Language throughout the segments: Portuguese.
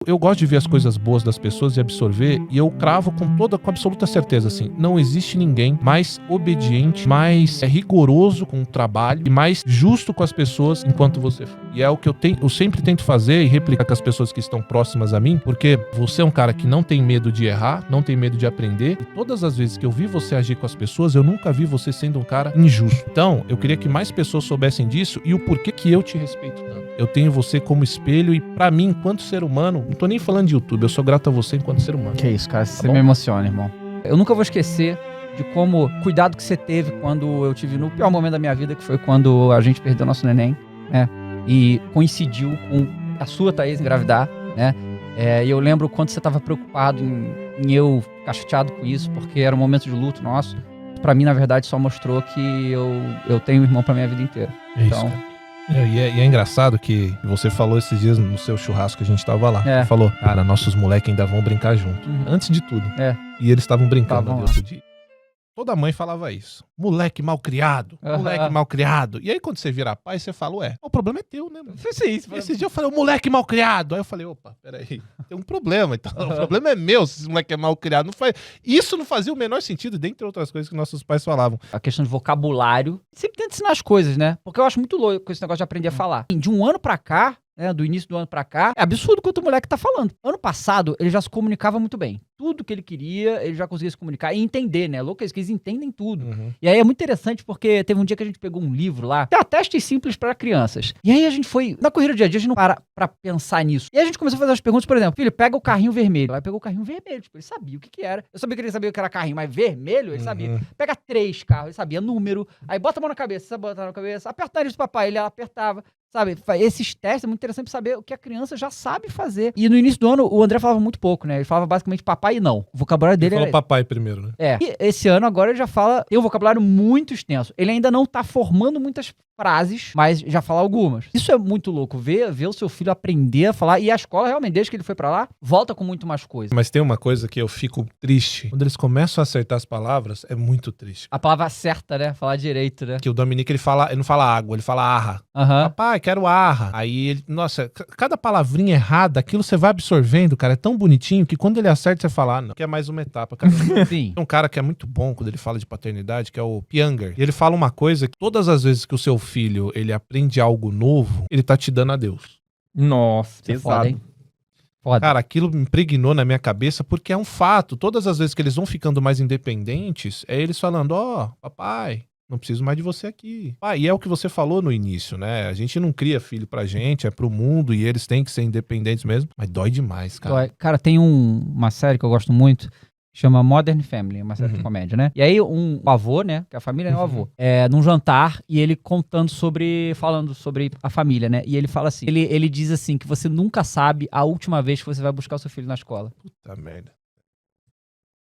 eu gosto de ver as coisas boas das pessoas e absorver, e eu cravo com absoluta certeza, assim, não existe ninguém mais obediente, mais rigoroso com o trabalho e mais justo com as pessoas enquanto você for. E é o que eu sempre tento fazer e replicar com as pessoas que estão próximas a mim, porque você é um cara que não tem medo de errar, não tem medo de aprender, e todas as vezes que eu vi você agir com as pessoas, eu nunca vi você sendo um cara injusto. Então, eu queria que mais pessoas soubessem disso e o porquê que eu te respeito tanto. Eu tenho você como espelho e pra mim, enquanto ser humano, não tô nem falando de YouTube, eu sou grato a você enquanto ser humano. Que isso, cara, você me emociona, irmão. Eu nunca vou esquecer de como cuidado que você teve quando eu tive no pior momento da minha vida, que foi quando a gente perdeu nosso neném, né? E coincidiu com a sua Thaís engravidar, né? E eu lembro quando você estava preocupado em eu ficar chateado com isso, porque era um momento de luto nosso. Pra mim, na verdade, só mostrou que eu tenho um irmão pra minha vida inteira. É isso, então, cara. E é engraçado que você falou esses dias no seu churrasco que a gente tava lá. Você falou, cara, nossos moleques ainda vão brincar junto. Antes de tudo. E eles estavam brincando no outro dia. Toda mãe falava isso. Moleque mal criado. Moleque mal criado. E aí quando você vira pai, você fala, o problema é teu, né, mano? Esse dia eu falei, o moleque mal criado. Aí eu falei, opa, peraí. Tem um problema. Então, o problema é meu se esse moleque é mal criado. Isso não fazia o menor sentido, dentre outras coisas que nossos pais falavam. A questão de vocabulário. Sempre tenta ensinar as coisas, né? Porque eu acho muito louco esse negócio de aprender a falar. De um ano pra cá, né, do início do ano pra cá, é absurdo quanto o moleque tá falando. Ano passado, ele já se comunicava muito bem. Tudo que ele queria, ele já conseguia se comunicar e entender, né? Louco isso, que eles entendem tudo. E aí é muito interessante porque teve um dia que a gente pegou um livro lá, testes simples para crianças. E aí a gente foi, na corrida do dia a dia, a gente não para pra pensar nisso. E aí a gente começou a fazer as perguntas, por exemplo, filho, pega o carrinho vermelho. Aí pegou o carrinho vermelho, tipo, ele sabia o que era. Eu sabia que ele sabia o que era carrinho, mas vermelho, ele sabia. Pega 3 carros, ele sabia número. Aí bota a mão na cabeça, você bota a mão na cabeça, aperta o nariz do papai, ele apertava. Sabe, esses testes é muito interessante pra saber o que a criança já sabe fazer. E no início do ano, o André falava muito pouco, né? Ele falava basicamente papai e não. O vocabulário dele ele falou papai primeiro, né? E esse ano agora ele já fala, tem um vocabulário muito extenso. Ele ainda não tá formando muitas frases, mas já fala algumas. Isso é muito louco, ver o seu filho aprender a falar. E a escola, realmente, desde que ele foi pra lá, volta com muito mais coisa. Mas tem uma coisa que eu fico triste. Quando eles começam a acertar as palavras, é muito triste. A palavra certa, né? Falar direito, né? Que o Dominique, ele não fala água, ele fala arra. Papai, quero arra. Aí ele, nossa, cada palavrinha errada, aquilo você vai absorvendo, cara, é tão bonitinho que quando ele acerta, você fala, não, que é mais uma etapa, cara. Sim. Tem um cara que é muito bom quando ele fala de paternidade, que é o Pianger. E ele fala uma coisa que todas as vezes que o seu filho, ele aprende algo novo, ele tá te dando a Deus. Nossa, pesado. Foda, hein? Foda. Cara, aquilo me impregnou na minha cabeça porque é um fato. Todas as vezes que eles vão ficando mais independentes, é eles falando, papai, não preciso mais de você aqui. E é o que você falou no início, né? A gente não cria filho pra gente, é pro mundo e eles têm que ser independentes mesmo. Mas dói demais, cara. Dói. Cara, tem uma série que eu gosto muito, chama Modern Family, uma série de comédia, né? E aí o avô, né? Que a família é o avô. Num jantar, e ele falando sobre a família, né? E ele fala assim, ele diz assim, que você nunca sabe a última vez que você vai buscar o seu filho na escola. Puta merda.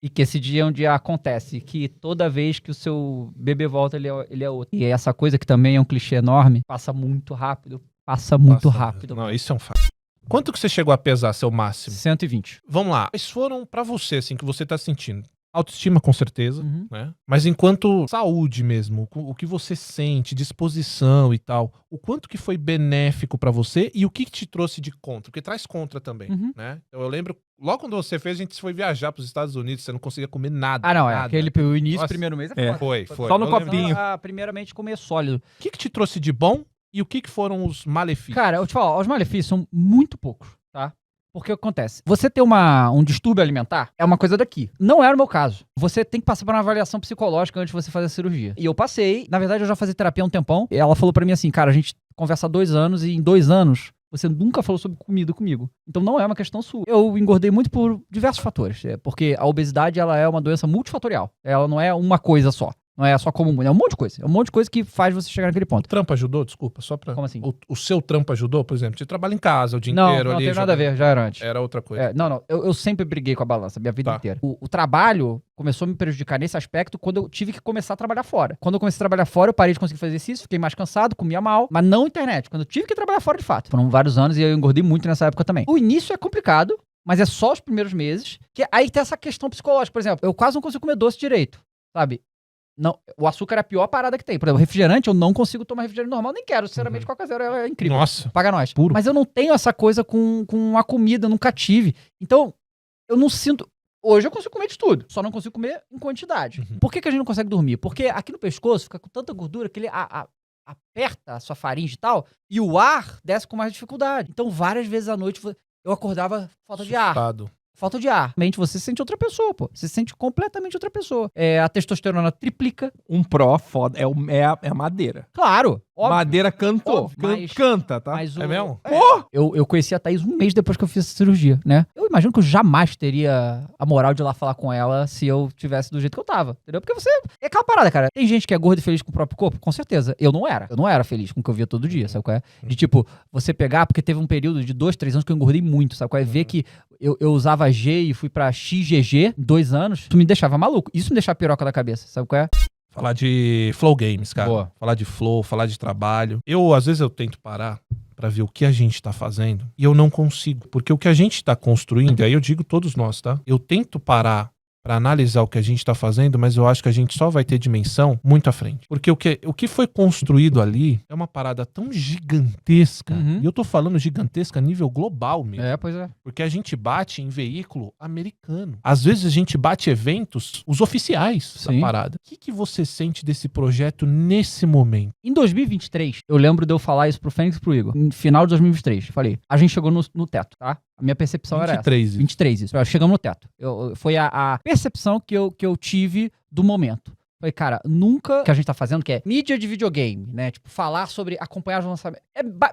E que esse dia é um dia acontece, que toda vez que o seu bebê volta, ele é outro. E essa coisa que também é um clichê enorme, passa muito rápido. Rápido. Não, isso é um fato. Quanto que você chegou a pesar, seu máximo? 120. Vamos lá. Quais foram pra você, assim, que você tá sentindo? Autoestima, com certeza, né? Mas enquanto saúde mesmo, o que você sente, disposição e tal, o quanto que foi benéfico pra você e o que te trouxe de contra? Porque traz contra também, né? Então eu lembro, logo quando você fez, a gente foi viajar pros Estados Unidos, você não conseguia comer nada. Nada. O início, primeiro mês Foi. Só no copinho. Primeiramente comer sólido. O que te trouxe de bom e o que foram os malefícios? Cara, eu te falo, os malefícios são muito poucos, tá? Porque o que acontece? Você ter um distúrbio alimentar é uma coisa daqui. Não era o meu caso. Você tem que passar por uma avaliação psicológica antes de você fazer a cirurgia. E eu passei. Na verdade, eu já fazia terapia há um tempão. E ela falou pra mim assim, cara, a gente conversa há 2 anos e em 2 anos você nunca falou sobre comida comigo. Então não é uma questão sua. Eu engordei muito por diversos fatores. Porque a obesidade, ela é uma doença multifatorial. Ela não é uma coisa só. Não é só comum, é um monte de coisa. É um monte de coisa que faz você chegar naquele ponto. O trampo ajudou? Desculpa, só pra... Como assim? O seu trampo ajudou, por exemplo? Você trabalha em casa o dia inteiro ali? Não, tem nada a ver, já era antes. Era outra coisa. Não. Eu sempre briguei com a balança, minha vida inteira. O trabalho começou a me prejudicar nesse aspecto quando eu tive que começar a trabalhar fora. Quando eu comecei a trabalhar fora, eu parei de conseguir fazer exercício, fiquei mais cansado, comia mal, mas não internet. Quando eu tive que trabalhar fora, de fato. Foram vários anos e eu engordei muito nessa época também. O início é complicado, mas é só os primeiros meses. Que aí tem essa questão psicológica. Por exemplo, eu quase não consigo comer doce direito, sabe? Não, o açúcar é a pior parada que tem. Por exemplo, refrigerante, eu não consigo tomar refrigerante normal, nem quero. Sinceramente, Coca Zero é incrível. Nossa. Paga nós. Puro. Mas eu não tenho essa coisa com a comida, eu nunca tive. Então, eu não sinto... Hoje eu consigo comer de tudo, só não consigo comer em quantidade. Por que a gente não consegue dormir? Porque aqui no pescoço fica com tanta gordura que ele aperta a sua faringe e tal, e o ar desce com mais dificuldade. Então, várias vezes à noite, eu acordava falta de ar. Falta de ar. Mente, você se sente outra pessoa, pô. Você se sente completamente outra pessoa. A testosterona triplica. Um pró foda. É a madeira. Claro, óbvio. Madeira cantou. Óbvio, mas- Canta, tá? Mas É mesmo? Pô! Eu conheci a Thaís um mês depois que eu fiz essa cirurgia, né? Eu imagino que eu jamais teria a moral de ir lá falar com ela se eu tivesse do jeito que eu tava, entendeu? Porque você... É aquela parada, cara. Tem gente que é gorda e feliz com o próprio corpo? Com certeza. Eu não era. Eu não era feliz com o que eu via todo dia, sabe qual é? De tipo, você pegar... Porque teve um período de 2, 3 anos que eu engordei muito, sabe qual é? Ver que eu usava G e fui pra XGG em 2 anos, isso me deixava maluco. Isso me deixava piroca da cabeça, sabe qual é? Falar de flow games, cara. Boa. Falar de flow, falar de trabalho. Às vezes eu tento parar pra ver o que a gente tá fazendo e eu não consigo. Porque o que a gente tá construindo, e aí eu digo todos nós, tá? Eu tento parar pra analisar o que a gente tá fazendo, mas eu acho que a gente só vai ter dimensão muito à frente. Porque o que foi construído ali é uma parada tão gigantesca. Uhum. E eu tô falando gigantesca a nível global mesmo. Pois é. Porque a gente bate em veículo americano. Às vezes a gente bate eventos, os oficiais da Sim. parada. O que você sente desse projeto nesse momento? Em 2023, eu lembro de eu falar isso pro Fênix e pro Igor. No final de 2023, eu falei, a gente chegou no teto, tá? A minha percepção era essa. 23. 23, isso. Chegamos no teto. Foi a percepção que eu tive do momento. Falei, cara, nunca que a gente tá fazendo, que é mídia de videogame, né? Tipo, falar sobre acompanhar os lançamentos.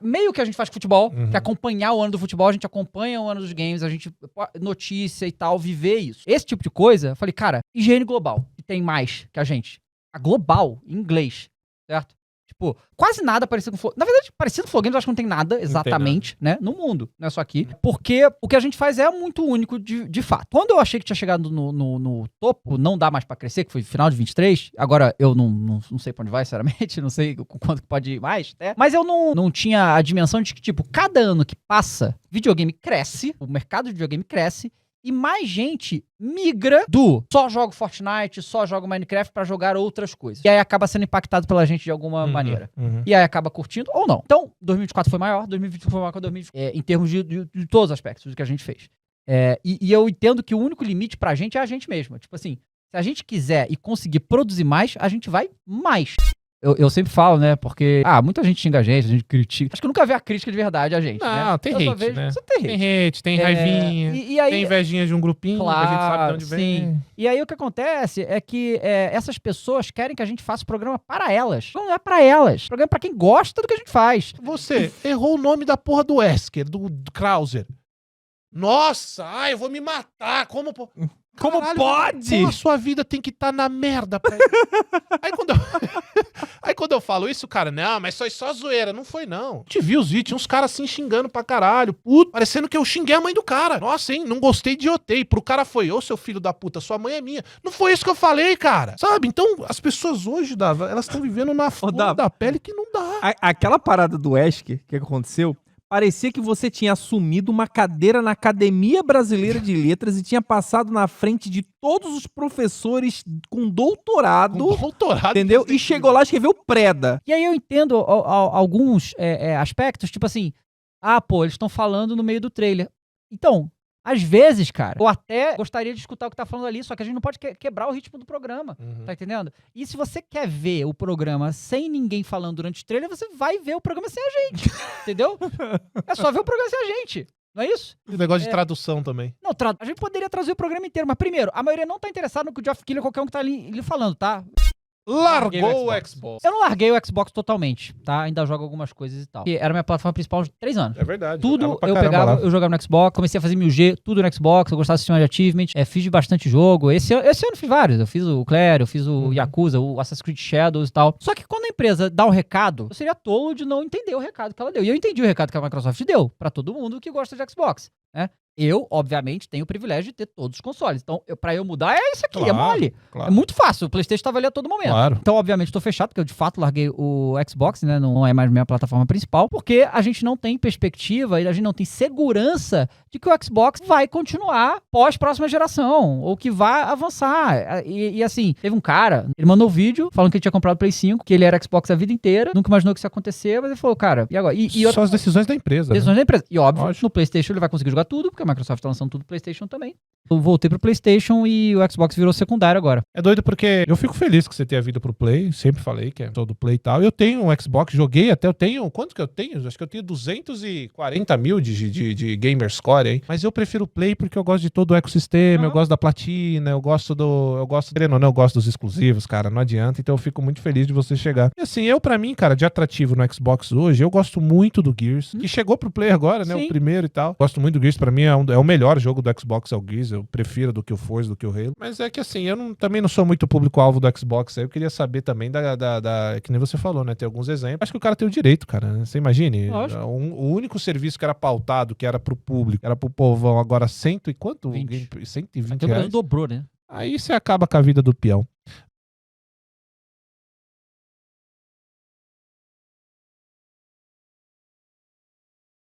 Meio que a gente faz com futebol, que é acompanhar o ano do futebol, a gente acompanha o ano dos games, a gente notícia e tal, viver isso. Esse tipo de coisa, eu falei, cara, higiene global, que tem mais que a gente. A global, em inglês, certo? Tipo, quase nada parecido com Flow. Na verdade, parecido com Flow Games, eu acho que não tem nada exatamente, né? No mundo, não é só aqui. Porque o que a gente faz é muito único de fato. Quando eu achei que tinha chegado no topo, não dá mais pra crescer, que foi final de 23, agora eu não sei pra onde vai, sinceramente, não sei quanto que pode ir mais, né? Mas eu não tinha a dimensão de que, tipo, cada ano que passa, videogame cresce, o mercado de videogame cresce, e mais gente migra do só jogo Fortnite, só jogo Minecraft pra jogar outras coisas. E aí acaba sendo impactado pela gente de alguma maneira. E aí acaba curtindo ou não. Então, 2024 foi maior, 2025 foi maior que 2020, em termos de todos os aspectos do que a gente fez. E eu entendo que o único limite pra gente é a gente mesmo. Tipo assim, se a gente quiser e conseguir produzir mais, a gente vai mais. Eu sempre falo, né? Porque, muita gente xinga a gente critica. Acho que eu nunca vi a crítica de verdade a gente, Não, né? tem Eu só hate, vejo- né? Só tem hate. Tem hate, tem raivinha, E aí, tem invejinha de um grupinho, que a gente sabe de onde vem. sim. E aí o que acontece é que essas pessoas querem que a gente faça o programa para elas. Não é para elas. O programa é para quem gosta do que a gente faz. Você errou o nome da porra do Wesker, do Krauser. Nossa, eu vou me matar. Como Pode? A sua vida tem que estar na merda. Aí quando eu falo isso, cara, não, mas foi só zoeira. Não foi, não. Te vi os vídeos, uns caras assim xingando pra caralho. Puto, parecendo que eu xinguei a mãe do cara. Nossa, hein, não gostei, idiotei. Pro cara foi, ô seu filho da puta, sua mãe é minha. Não foi isso que eu falei, cara. Sabe? Então, as pessoas hoje, Dava, elas estão vivendo na flor da pele que não dá. Aquela parada do Wesker, que aconteceu, parecia que você tinha assumido uma cadeira na Academia Brasileira de Letras e tinha passado na frente de todos os professores com doutorado, entendeu? E chegou lá e escreveu preda. E aí eu entendo alguns aspectos, tipo assim, eles estão falando no meio do trailer. Então, às vezes, cara, eu até gostaria de escutar o que tá falando ali, só que a gente não pode quebrar o ritmo do programa, tá entendendo? E se você quer ver o programa sem ninguém falando durante o trailer, você vai ver o programa sem a gente, entendeu? É só ver o programa sem a gente, não é isso? E o negócio de tradução também. Não, a gente poderia traduzir o programa inteiro, mas primeiro, a maioria não tá interessada no que o Geoff Keighley ou qualquer um que tá ali falando, tá? Largou o Xbox. Eu não larguei o Xbox totalmente, tá? Ainda jogo algumas coisas e tal. Que era a minha plataforma principal há 3 anos. É verdade. Tudo eu jogava no Xbox, comecei a fazer 1000G, tudo no Xbox, eu gostava do sistema de achievement, fiz bastante jogo. Esse ano eu fiz vários, eu fiz o Claire, eu fiz o Yakuza, o Assassin's Creed Shadows e tal. Só que quando a empresa dá um recado, eu seria tolo de não entender o recado que ela deu. E eu entendi o recado que a Microsoft deu pra todo mundo que gosta de Xbox, né? Eu, obviamente, tenho o privilégio de ter todos os consoles. Então, pra eu mudar, é isso aqui, é Claro, mole. claro. É muito fácil. O PlayStation tava ali a todo momento. Claro. Então, obviamente, tô fechado, porque eu de fato larguei o Xbox, né? Não é mais minha plataforma principal, porque a gente não tem perspectiva e a gente não tem segurança de que o Xbox vai continuar pós-próxima geração, ou que vai avançar. E assim, teve um cara, ele mandou um vídeo falando que ele tinha comprado o Play 5, que ele era Xbox a vida inteira, nunca imaginou que isso ia acontecer, mas ele falou, cara, e agora? Só as decisões da empresa. Né? Decisões da empresa. E óbvio, Lógico. no PlayStation ele vai conseguir jogar tudo, porque a Microsoft tá lançando tudo no PlayStation também. Eu voltei pro PlayStation e o Xbox virou secundário agora. É doido porque eu fico feliz que você tenha vindo pro Play, sempre falei que é todo do Play e tal. Eu tenho um Xbox, joguei até, eu tenho, quanto que eu tenho? Acho que eu tenho 240 mil de Gamer Score, hein? Mas eu prefiro o Play porque eu gosto de todo o ecossistema, eu gosto da platina, eu gosto, querendo ou não, eu gosto dos exclusivos, cara, não adianta, então eu fico muito feliz de você chegar. E assim, pra mim, cara, de atrativo no Xbox hoje, eu gosto muito do Gears, que chegou pro Play agora, né, Sim. o primeiro e tal. Gosto muito do Gears, pra mim é o melhor jogo do Xbox, é o Gears, eu prefiro do que o Forza, do que o Halo. Mas é que assim, eu também não sou muito público-alvo do Xbox, aí eu queria saber também que nem você falou, né, tem alguns exemplos. Acho que o cara tem o direito, cara, né? Você imagine, Lógico. o único serviço que era pautado, que era pro público, era pro povão, agora 100 e quanto? 20. 120 Até o Brasil reais. dobrou, né? Aí você acaba com a vida do peão.